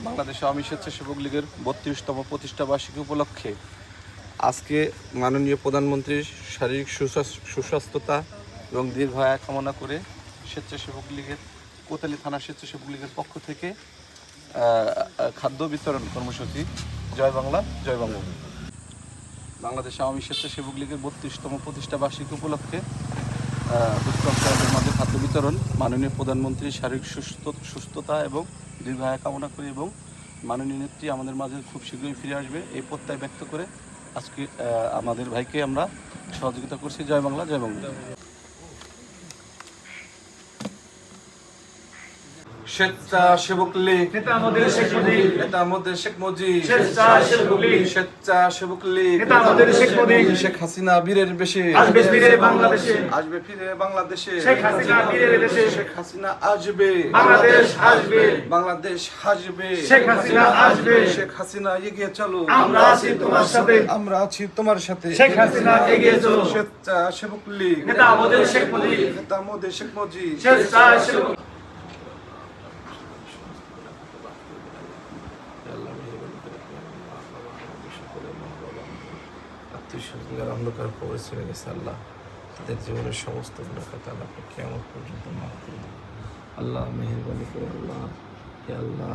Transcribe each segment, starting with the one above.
বাংলাদেশ আওয়ামী স্বেচ্ছাসেবক লীগের 32তম প্রতিষ্ঠা বার্ষিকী উপলক্ষে আজকে মাননীয় প্রধানমন্ত্রীর শারীরিক সুস্বাস্থ্যতা এবং দীর্ঘায়ু কামনা করে স্বেচ্ছাসেবক লীগের কোতোয়ালি থানা স্বেচ্ছাসেবক লীগের পক্ষ থেকে খাদ্য বিতরণ কর্মসূচি জয় বাংলা জয় বঙ্গবন্ধু। বাংলাদেশ আওয়ামী স্বেচ্ছাসেবক লীগের 32তম প্রতিষ্ঠা বার্ষিকী উপলক্ষে দুষ্প্রাপ্তদের মাঝে খাদ্য বিতরণ মাননীয় প্রধানমন্ত্রীর শারীরিক সুস্থতা এবং দীর্ঘায়ু কামনা করি এবং মাননীয় নেত্রী আমাদের মাঝে খুব শীঘ্রই ফিরে আসবে এই প্রত্যয় ব্যক্ত করে আজকে আমাদের ভাইকে আমরা সহযোগিতা করছি। জয় বাংলা জয় বঙ্গবন্ধু। স্বেচ্ছাসেবক লীগ নেতা আমাদের শেখ মুজিব, নেতা আমাদের শেখ মুজিব, স্বেচ্ছাসেবক লীগ, স্বেচ্ছাসেবক লীগ, নেতা আমাদের শেখ মুজিব, শেখ হাসিনা বীরের বেশে আসবে ফিরে বাংলাদেশে, আসবে ফিরে বাংলাদেশে, শেখ হাসিনা বীরের দেশে, শেখ হাসিনা আসবে, বাংলাদেশ আসবে, বাংলাদেশ আসবে, শেখ হাসিনা আসবে, শেখ হাসিনা এগিয়ে চলো, আমরা আছি তোমার সাথে, আমরা আছি তোমার সাথে, শেখ হাসিনা এগিয়ে চলো, স্বেচ্ছাসেবক লীগ, নেতা আমাদের শেখ মুজিব, নেতা আমাদের শেখ মুজিব, স্বেচ্ছাসেবক আত্মীয় অন্ধকার কবরে ছেড়ে গেছে আল্লাহ, তাদের জীবনের সমস্ত গুণাখাতা আল্লাহ কিয়ামত পর্যন্ত মাফ করে দিন আল্লাহ। মেহেরবানি করে আল্লাহ, হে আল্লাহ,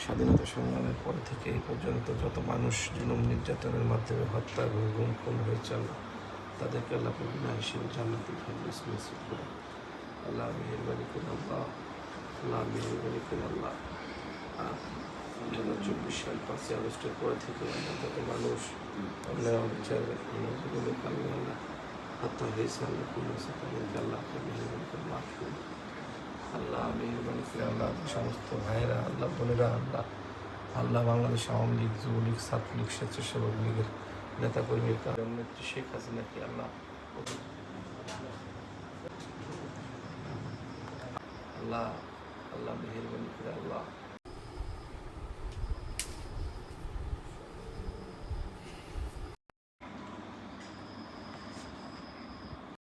স্বাধীনতা সংগ্রামের পর থেকে এই পর্যন্ত যত মানুষ জুলুম নির্যাতনের মাধ্যমে হত্যা এবং গুম খুন হয়েছে আল্লাহ, তাদেরকে আল্লাহ বিনা হিসেবে জান্নাতুল ফেরদৌস নসিব করে আল্লাহ। মেহেরবানি করে আল্লাহ, আল্লাহ মেহেরবানি করে আল্লাহ। 2024 সাল 5ই আগস্টের পর থেকে যত মানুষ অন্যায় অবিচারের কারণে আল্লাহ হত্যা হয়েছে আল্লাহ করেছে তাদেরকে আল্লাহ মেহেরবানি করে মাফ করুন আল্লাহ। মেহেরবানি করে আল্লাহ সমস্ত ভাইয়েরা আল্লাহ বোনেরা আল্লাহ, আল্লাহ বাংলাদেশ আওয়ামী লীগ, যুবলীগ, ছাত্রলীগ, স্বেচ্ছাসেবক লীগের নেতাকর্মীর কারণ নেত্রী শেখ হাসিনাকে আল্লাহ আল্লাহ আল্লাহ মেহেরবানি করে আল্লাহ